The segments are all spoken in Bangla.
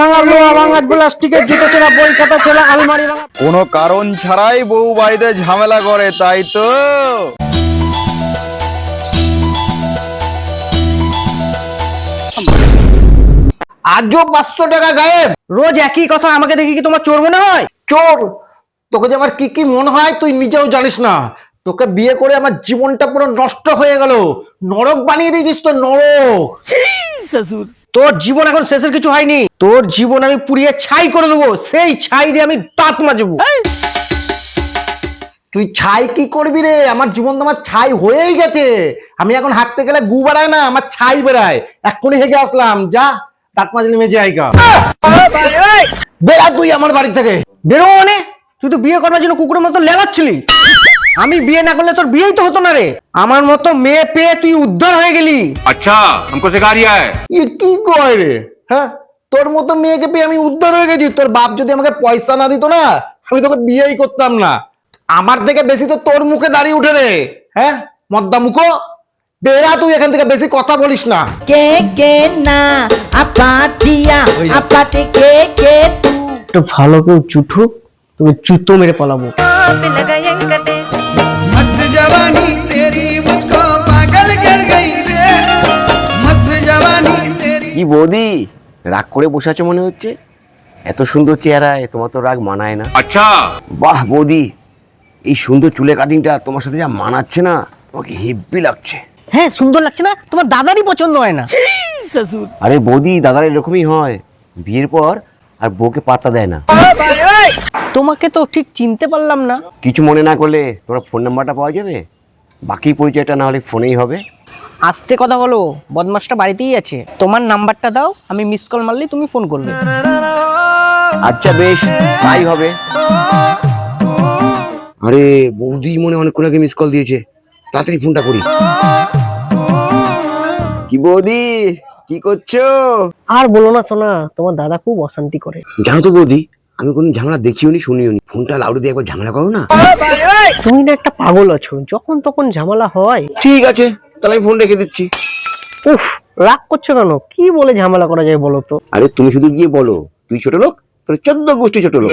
ভাঙা, লোহা ভাঙা, প্লাস্টিকের জুতো ছেঁড়া, বই খাতা ছেঁড়া, আলমারি ভাঙা। কোনো কারণ ছাড়াই বউ বাড়িতে ঝামেলা করে, তাই তো? আজও 500 টাকা গায়েব। রোজ একই কথা, আমাকে দেখি কি তোমার চোর মনে হয়? চোর? তোকে যে আমার কি কি মনে হয় তুই নিজেও জানিস না। তোকে বিয়ে করে আমার জীবনটা পুরো নষ্ট হয়ে গেল, নরক বানিয়ে দিয়েছিস তো, নরক। তোর জীবন এখন শেষের কিছু হয়নি, তোর জীবন আমি পুড়িয়ে ছাই করে দেবো, সেই ছাই দিয়ে আমি দাঁত মাজবো। তুই ছাই কি করবি রে? আমার জীবন তো আমার ছাই হয়েই গেছে। আমি এখন হাঁটতে গেলে গু বেড়ায় না, আমার ছাই বেড়ায়। এক্ষুনি হেগে আসলাম, যা দাঁত মাজলি মেজে আইগা। বেড়া তুই আমার বাড়ি থেকে। বেরো মানে? তুই তো বিয়ে করার জন্য কুকুরের মতো লেলাচ্ছিলি। আমি বিয়ে না করলে তোর বিয়েই তো হতো না রে। আমার মতো মেয়ে পেয়ে তুই উদ্ধার হয়ে গেলি। अच्छा हमको सिखा रिया है। কি কয় রে? হ্যাঁ, তোর মতো মেয়েকে পেয়ে আমি উদ্ধার হয়ে গেছি। তোর বাপ যদি আমাকে পয়সা না দিত না, আমি তোকে বিয়েই করতাম না। আমার থেকে বেশি তো তোর মুখে দাঁড়িয়ে উঠে রে। হ্যাঁ, মদ্দা মুখো, বেরা তুই এখান থেকে, বেশি কথা বলিস না। কে কে না আপাতিয়া আপাতে কে কে তু। একটু ভালো করে চুঠু, তুমি জুতো মেরে পালাবো। मस्त जवानी तेरी मुझको पागल कर गई रे, मस्त जवानी तेरी। কি বৌদি, রাগ করে বসে আছো মনে হচ্ছে? এত সুন্দর চেহারায় তোমার তো রাগ মানায় না। अच्छा বাহ বৌদি, এই সুন্দর চুলের কাটিংটা তোমার সাথে যা মানাচ্ছে না, তোমাকে হেব্বি লাগছে। হ্যাঁ, সুন্দর লাগছে না? তোমার দাদারই পছন্দ হয় না। আরে বৌদি, দাদার এরকমই হয়, বিয়ের পর আর বউকে পাত্তা দেয় না। তোমাকে তো ঠিক চিনতে পারলাম না। কিছু মনে না করলে তোমার ফোন নাম্বারটা পাওয়া যাবে? বাকি পরিচয়টা না হলে ফোনেই হবে। আস্তে কথা বলো, বদমাসটা বাড়িতেই আছে। তোমার নাম্বারটা দাও, আমি মিস কল মারলেই তুমি ফোন করবে। আচ্ছা বেশ, তাই হবে। আরে বৌদি মনে অনেকক্ষণ আগে মিস কল দিয়েছে, তাড়াতাড়ি ফোনটা করি। কি বৌদি, কি করছো? আর বলো না সোনা, তোমার দাদা খুব অশান্তি করে। জানো তো বৌদি, আমি কোন ঝামেলা দেখিও নি শুনিও নি। ফোনটা লাউডে দিয়ে একবার ঝামেলা করো না। তুমি না একটা পাগল আছো, যখন তখন ঝামেলা হয়। ঠিক আছে, তাহলে আমি ফোন রেখে দিচ্ছি। উফ, রাগ করছো কেন? কি বলে ঝামেলা করা যায় বলো তো? আরে তুমি শুধু গিয়ে বলো, তুই ছোট লোক, তোর 14 গোষ্ঠী ছোট লোক।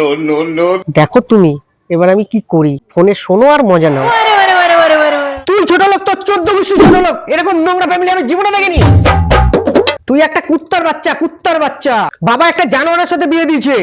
দেখো তুমি, এবার আমি কি করি, ফোনে শোনো আর মজা নাও। তুই ছোট লোক, তোর 14 গোষ্ঠী ছোট লোক, এরকম নোংরা ফ্যামিলি আমি জীবনে দেখিনি। তুই একটা কুত্তার বাচ্চা, কুত্তার বাচ্চা। বাবা একটা জানোয়ারের সাথে বিয়ে দিয়েছে।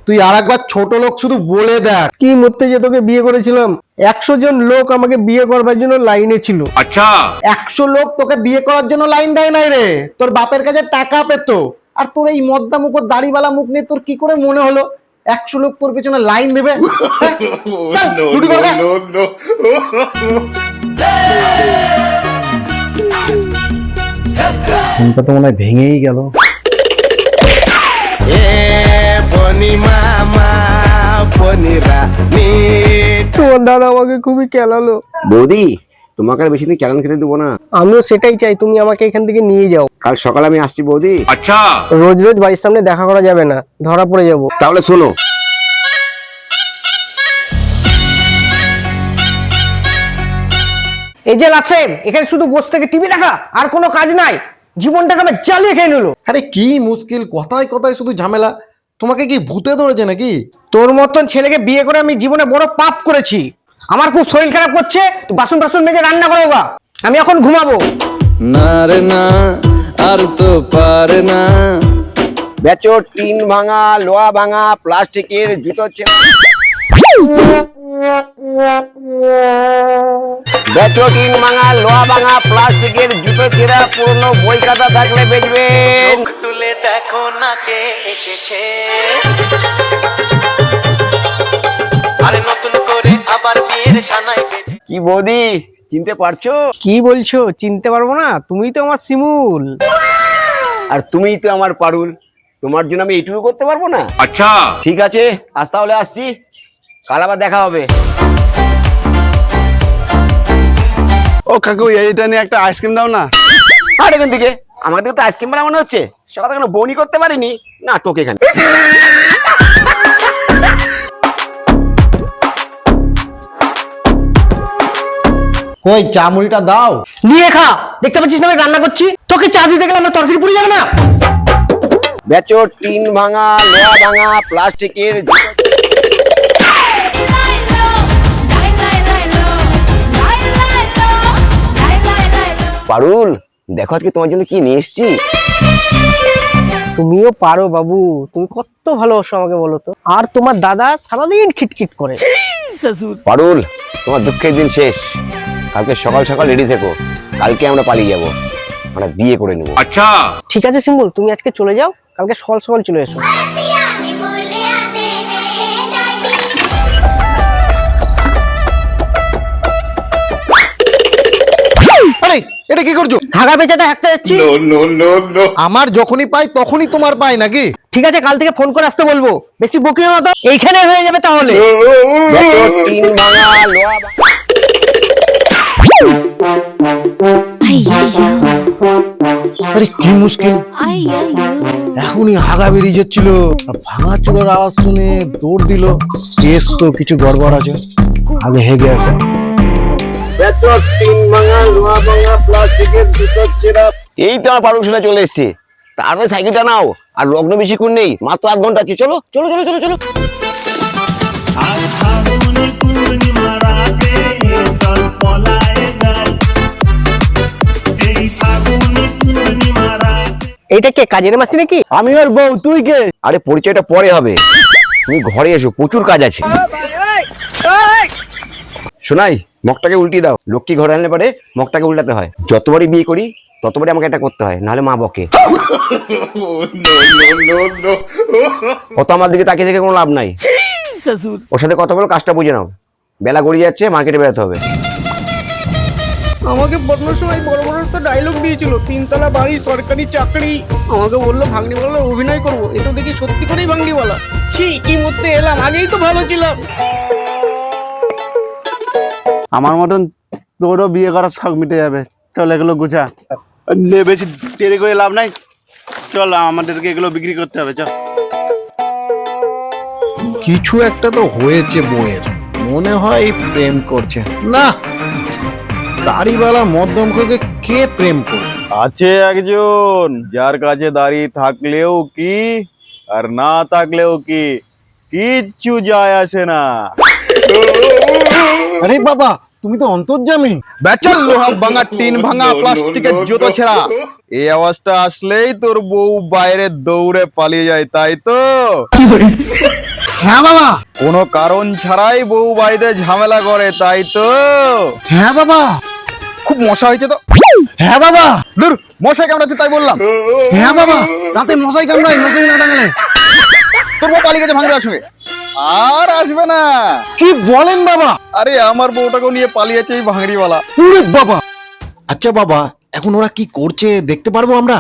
তুই আর একবার ছোট লোক শুধু বলে দেখ। কি মরতে যে তোকে বিয়ে করেছিলাম, 100 জন লোক আমাকে বিয়ে করবার জন্য লাইনে ছিল। अच्छा 100 লোক তোকে বিয়ে করার জন্য লাইন দেয় নাই রে, তোর বাপের কাছে টাকা পেত। আর তোর এই মদ্দা মুখ, দাড়িওয়ালা মুখ নিয়ে তোর কি করে মনে হলো 100 লোক তোর পেছনে লাইন দেবে? চল, রুটি করে দে। ফোনটা তো মনে হয় ভেঙেই গেল। তোমার দাদা আমাকে খুবই কেলালো। বৌদি, তোমাকে আর বেশি দিন কেলান খেতে দেবো না। আমিও সেটাই চাই, তুমি আমাকে এখান থেকে নিয়ে যাও। কাল সকালে আমি আসছি বৌদি। अच्छा রোজ রোজ বাড়ির সামনে দেখা করা যাবে না, ধরা পড়ে যাব। তাহলে শোনো, এই যে লাছেন, এখানে শুধু বসে থেকে টিভি দেখা আর কোনো কাজ নাই। জীবনটাকে আমি জ্বালিয়ে খেয়ে নিল। আরে কি মুশকিল, কথায় কথায় শুধু ঝামেলা। তোমাকে কি ভূতে ধরেছে নাকি? তোর মতন ছেলেকে বিয়ে করে আমি জীবনে বড় পাপ করেছি। আমার খুব শরীর খারাপ করছে, তুই বাসন বাসন মেজে রান্না করো গা। আমি এখন ঘুমাবো। না রে না, আর তো পারে না। বেচো টিন ভাঙা, লোহা ভাঙা, প্লাস্টিকের জুতো ছেঁড়া। বেচো টিন ভাঙা, লোহা ভাঙা, প্লাস্টিকের জুতো ছেঁড়া, পুরনো বই খাতা থাকলে বেচবেন। তুলে দেখো না কে এসেছে, আরে নতুন করে আবার বিয়ের সানাই বেজে। কি বৌদি, চিনতে পারছো? কি বলছো? চিনতে পারবো না? তুমিই তো আমার শিমুল। আর তুমিই তো আমার পারুল, তোমার জন্য আমি এইটুকু করতে পারবো না? अच्छा ঠিক আছে, আজ তাহলে আসছি, কাল আবার দেখা হবে। ও কাকু, এইটা নিয়ে একটা আইসক্রিম দাও না। আর এখান থেকে আমাদের তো আইসক্রিম বানা মনে হচ্ছে, সে কথা কোনো বনি করতে পারিনি না, টোকে এখানে। কই চা মুড়িটা দাও। নিয়ে খা, দেখতে পাচ্ছিস না আমি রান্না করছি? তোকে চা দিতে গেলে আমরা তরকারি পুড়ে যাবে না? বেচো টিন ভাঙা, লোহা ভাঙা, প্লাস্টিকের পারুল, দেখো আজকে তোমার জন্য কি নিয়ে এসেছি। তুমিও পারো বাবু, তুমি কত ভালোবাসো আমাকে বলো তো। আর তোমার দাদা সারাদিন খিটখিট করে। পারুল, তোমার দুঃখের দিন শেষ। কালকে সকাল সকাল রেডি থেকো, কালকে আমরা পালিয়ে যাব, আমরা বিয়ে করে নেবো। अच्छा ঠিক আছে সিম্বল, তুমি আজকে চলে যাও, কালকে সকাল সকাল চলে এসো। আরে এটা কি করছো? হাগা বেচাতে হাঁকতে যাচ্ছি। আমার যখনই পাই তখনই তোমার পাই নাকি? ঠিক আছে, কাল থেকে ফোন করে আসতে বলবো। বেশি বকিও না তো, এইখানে হয়ে যাবে তাহলে। বেচো টিন ভাঙা, লোহা ভাঙা। আরে কি মুশকিল, এখনই হাগা বেরিয়ে যাচ্ছিল, আর ভাঙা চুলের আওয়াজ শুনে দৌড় দিল। কেস তো কিছু গড়বড় আছে, আগে হেগে আসে। বেচো টিন ভাঙা, লোহা ভাঙা, প্লাস্টিকের জুতো ছেঁড়া। এই তো আমার পারুল শুনে চলে এসছে। তাড়াতাড়ি সাইকেলটা নাও, আর লগ্ন বেশিক্ষণ নেই, মাত্র 8 ঘন্টা আছে। চলো চলো চলো চলো চলো। এইটা কে, কাজের মাসি নাকি? আমি ওর বউ, তুই কে? আরে পরিচয়টা পরে হবে, তুমি ঘরে এসো, প্রচুর কাজ আছে। শোনাই, মগটাকে উল্টিয়ে দাও। লক্ষ্মী ঘরে আনলে পরে মগটাকে উল্টাতে হয়। যতবারই বিয়ে করি ততবারই আমাকে এটা করতে হয়, নাহলে মা বকে। কত আমার দিকে তাকিয়ে থেকে কোনো লাভ নাই। ওর সাথে কথা বলো, কাজটা বুঝে নাও। বেলা গড়িয়ে যাচ্ছে, মার্কেটে বেরোতে হবে। আমাকে পড়ানোর সময় বড় বড় তো ডায়লগ দিয়েছিল, 3 তলা বাড়ি, সরকারি চাকরি। আমাকে বললো ভাঙড়িওয়ালা অভিনয় করবো। এটা দেখি সত্যি করেই ভাঙড়িওয়ালা। ছি, কি মধ্যে এলাম, আগেই তো ভালো ছিলাম। আমার মতন তোরও বিয়ে করার শখ মিটে যাবে। চল এগুলো গুছা, নে বেশি দেরি করে লাভ নাই। চল আমাদেরকে এগুলো বিক্রি করতে হবে, চল। কিছু একটা তো হয়েছে বউয়ের, মনে হয় প্রেম করছে। না, দাড়িওয়ালা মধ্যম করে কে প্রেম করবে? আছে একজন যার কাছে দাড়ি থাকলেও কি আর না থাকলেও কি, কিচ্ছু যায় আসে না। আরে বাবা, তুমি তো অন্তর্যামী। বেচার লোহা ভাঙা, টিন ভাঙা, প্লাস্টিকের জুতো ছেঁড়া। এই আওয়াজটা আসলেই তোর বউ বাইরে দৌড়ে পালিয়ে যায়, তাই তো? হ্যাঁ বাবা। কোনো কারণ ছাড়াই বউ বাড়িতে ঝামেলা করে, তাই তো? হ্যাঁ বাবা। খুব মশা হয়েছে তো? হ্যাঁ বাবা। দূর, মশাই কামড়াচ্ছে তাই বললাম। হ্যাঁ বাবা, রাতে মশাই কামড়ায়, মশাই না টাঙালে। তোর বউ পালিয়ে গেছে ভাঙড়ার সঙ্গে, আর আসবে না। কি বলেন বাবা? আরে আমার বউটাকেও নিয়ে পালিয়েছে এই ভাঙড়িওয়ালা। ওরে বাবা। আচ্ছা বাবা, এখন ওরা কি করছে দেখতে পারবো আমরা?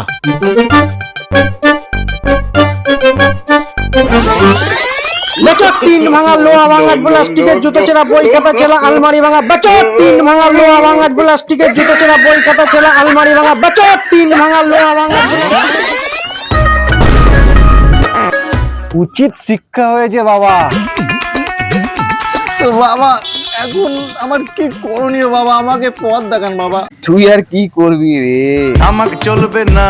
বেচো টিন ভাঙা, লোহা ভাঙা, প্লাস্টিকের জুতো ছেঁড়া, বই খাতা ছেঁড়া, আলমারি ভাঙা। বেচো টিন ভাঙা, লোহা ভাঙা, প্লাস্টিকের জুতো ছেঁড়া, বই খাতা ছেঁড়া, আলমারি ভাঙা। বেচো টিন ভাঙা, লোহা ভাঙা। উচিত শিক্ষা হয়েছে বাবা। তো বাবা, এখন আমার কি করণীয় বাবা? আমাকে পথ দেখান বাবা। তুই আর কি করবি রে? আমাকে চলবে না,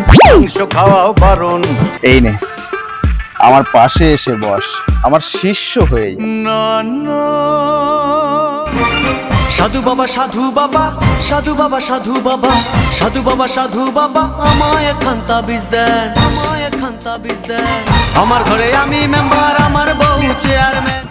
মাংস খাওয়াও বারণ। এই নে, আমার পাশে এসে বস, আমার শিষ্য হয়ে যা। না না, সাধু বাবা, সাধু বাবা, সাধু বাবা, সাধু বাবা, সাধু বাবা, সাধু বাবা, আমায় খান তাবিজ দেন, আমায় খান তাবিজ দেন। আমার ঘরে আমি মেম্বার, আমার বউ চেয়ারম্যান।